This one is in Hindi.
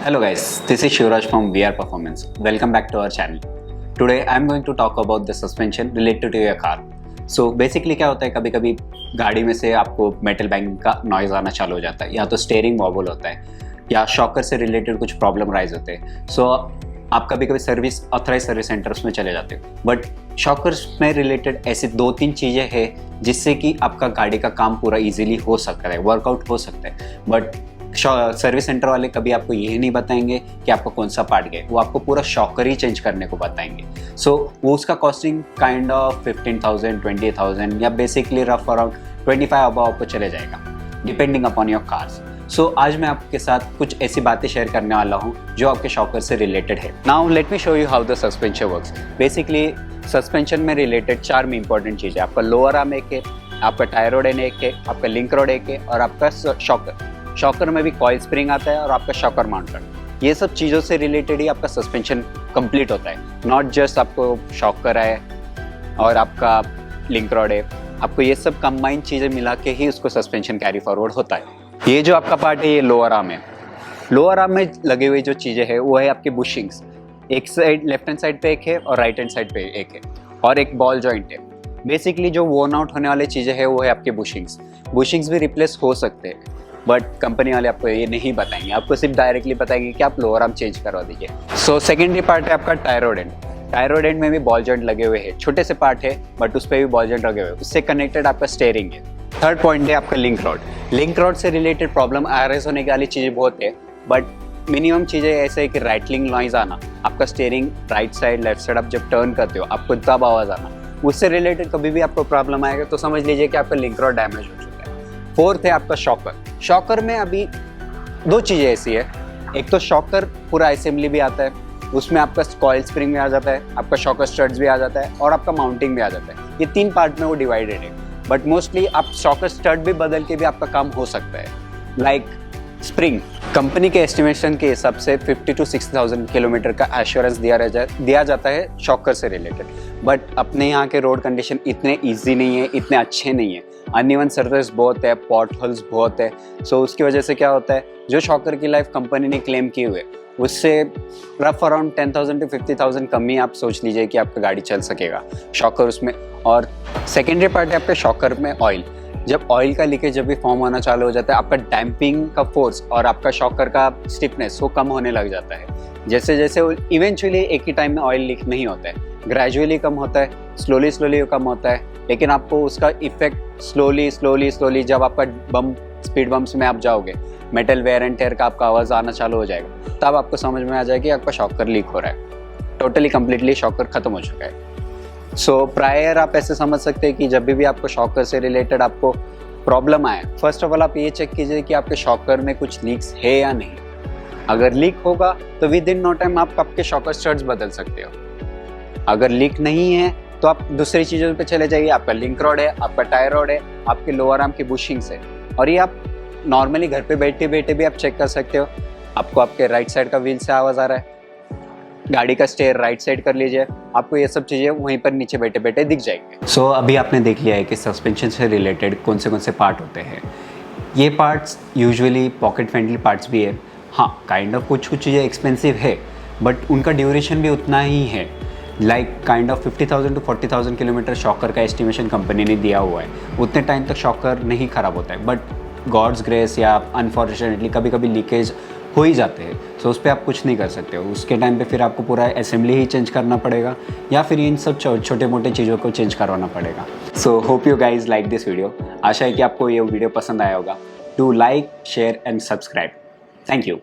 Hello guys, this is Shivraj from VR Performance. Welcome back to our channel. Today I am going to talk about the suspension related to your car. So basically क्या होता है, कभी कभी गाड़ी में से आपको मेटल बैंग का नॉइज़ आना चालू हो जाता है, या तो स्टीयरिंग वॉबल होता है, या शॉकर से रिलेटेड कुछ प्रॉब्लम राइज होते हैं. सो आप कभी कभी ऑथराइज सर्विस सेंटर्स में चले जाते हो, बट शॉकर्स में रिलेटेड ऐसे 2-3 चीज़ें हैं जिससे कि आपका गाड़ी का काम पूरा इजीली हो सकता है, वर्कआउट हो सकता है. बट सर्विस सेंटर वाले कभी आपको ये नहीं बताएंगे कि आपको कौन सा पार्ट गया, वो आपको पूरा शॉकर ही चेंज करने को बताएंगे. सो वो उसका कॉस्टिंग काइंड ऑफ 15,000, 20,000 या बेसिकली रफ अराउंड 25 अबाव पर चले जाएगा, डिपेंडिंग अपॉन योर कार्स. सो आज मैं आपके साथ कुछ ऐसी बातें शेयर करने वाला हूँ जो आपके शॉकर से रिलेटेड है. Now let me show you how the suspension works. Basically suspension में रिलेटेड 4 में इंपॉर्टेंट चीज़ें. आपका लोअर आर्म एक है, आपका टायर रोड एक है, आपका लिंक रोड एक है, और आपका शॉकर. शॉकर में भी कॉइल स्प्रिंग आता है और आपका शॉकर माउंटर. ये सब चीज़ों से रिलेटेड ही आपका सस्पेंशन कंप्लीट होता है. नॉट जस्ट आपको शॉकर है और आपका लिंक रॉड है, आपको ये सब कंबाइंड चीज़ें मिला के ही उसको सस्पेंशन कैरी फॉरवर्ड होता है. ये जो आपका पार्ट है ये लोअर आर्म है. लोअर आर्म में लगे हुए जो चीज़ें हैं वो है आपके बुशिंग्स. एक साइड लेफ्ट हैंड साइड पे एक है और राइट हैंड साइड पे एक है, और एक बॉल जॉइंट है. बेसिकली जो वॉर्न आउट होने वाली चीज़ें हैं वो है आपके बुशिंग्स. बुशिंग्स भी रिप्लेस हो सकते हैं, बट कंपनी वाले आपको ये नहीं बताएंगे. आपको सिर्फ डायरेक्टली बताएंगे कि आप लोअर आर्म चेंज करवा दीजिए. सो सेकेंडरी पार्ट है आपका टायरोड एंड. टायरोड एंड में भी बॉल जॉइंट लगे हुए हैं. छोटे से पार्ट है बट उस पर भी बॉल जॉइंट लगे हुए हैं. उससे कनेक्टेड आपका स्टीयरिंग है. थर्ड पॉइंट है आपका लिंक रॉड. लिंक रॉड से रिलेटेड प्रॉब्लम आरएस होने वाली चीज़ें बहुत है, बट मिनिमम चीज़ें ऐसे है कि राइटलिंग नॉइज आना, आपका steering right side left side आप जब टर्न करते हो आपको तब आवाज़ आना, उससे रिलेटेड कभी भी आपको प्रॉब्लम आएगा तो समझ लीजिए कि आपका लिंक रॉड डैमेज हो चुका है. फोर्थ है आपका शॉकर. शॉकर में अभी 2 चीज़ें ऐसी है. एक तो शॉकर पूरा असेंबली भी आता है, उसमें आपका कॉइल स्प्रिंग भी आ जाता है, आपका शॉकर स्टड्स भी आ जाता है, और आपका माउंटिंग भी आ जाता है. ये 3 पार्ट में वो डिवाइडेड है. बट मोस्टली आप शॉकर स्टड भी बदल के भी आपका काम हो सकता है. लाइक स्प्रिंग, कंपनी के एस्टिमेशन के हिसाब से 50 to 60,000 किलोमीटर का एश्योरेंस दिया जाता है शॉकर से रिलेटेड. बट अपने यहाँ के रोड कंडीशन इतने ईजी नहीं है, इतने अच्छे नहीं है. अनइवन सर्फेस बहुत है, पॉट होल्स बहुत है. सो उसकी वजह से क्या होता है, जो शॉकर की लाइफ कंपनी ने क्लेम की हुई है उससे रफ अराउंड 10,000 to 50,000 कम ही आप सोच लीजिए कि आपका गाड़ी चल सकेगा शॉकर उसमें. और सेकेंडरी पार्ट है आपके शॉकर में ऑयल. जब ऑयल का लीकेज जब भी फॉर्म होना चालू हो जाता है, आपका डैम्पिंग का फोर्स और आपका शॉकर का स्टिफनेस वो कम होने लग जाता है. जैसे जैसे इवेंचुअली एक ही टाइम में ऑयल लीक नहीं होता है, ग्रेजुअली कम होता है, स्लोली कम होता है. लेकिन आपको उसका इफेक्ट स्लोली जब आपका स्पीड बम्प्स में आप जाओगे, मेटल वेयर एंड टेयर का आपका आवाज़ आना चालू हो जाएगा, तब आपको समझ में आ जाएगा कि आपका शॉकर लीक हो रहा है. टोटली कम्प्लीटली शॉकर ख़त्म हो चुका है. सो प्रायर आप ऐसे समझ सकते हैं कि जब भी आपको शॉकर से रिलेटेड आपको प्रॉब्लम आए, फर्स्ट ऑफ ऑल आप ये चेक कीजिए कि आपके शॉकर में कुछ लीक्स है या नहीं. अगर लीक होगा तो विद इन नो टाइम आप आपके शॉकर स्टड्स बदल सकते हो. अगर लीक नहीं है तो आप दूसरी चीज़ों पे चले जाइए. आपका लिंक रॉड है, आपका टायर रॉड है, आपके लोअर आर्म की बुशिंग्स है, और ये आप नॉर्मली घर पे बैठे बैठे भी आप चेक कर सकते हो. आपको आपके राइट साइड का व्हील से आवाज़ आ रहा है, गाड़ी का स्टेयर राइट साइड कर लीजिए, आपको ये सब चीज़ें वहीं पर नीचे बैठे बैठे दिख जाएंगे. सो अभी आपने देख लिया है कि सस्पेंशन से रिलेटेड कौन से पार्ट होते हैं. ये parts usually pocket friendly parts भी है. हाँ, काइंड ऑफ कुछ चीज़ें एक्सपेंसिव है, बट उनका ड्यूरेशन भी उतना ही है. Like kind of 50,000 to 40,000 kilometre shocker का एस्टिमेशन कंपनी ने दिया हुआ है. उतने टाइम तक शॉकर नहीं ख़राब होता है, बट गॉड्स ग्रेस या अनफॉर्चुनेटली कभी कभी लीकेज हो ही जाते हैं. सो उस पर आप कुछ नहीं कर सकते हो. उसके टाइम पे फिर आपको पूरा असेंबली ही चेंज करना पड़ेगा, या फिर इन सब छोटे मोटे चीज़ों को चेंज करवाना पड़ेगा. So hope you guys like this video. आशा है कि आपको ये वीडियो पसंद आया होगा. Do like, share and subscribe. Thank you.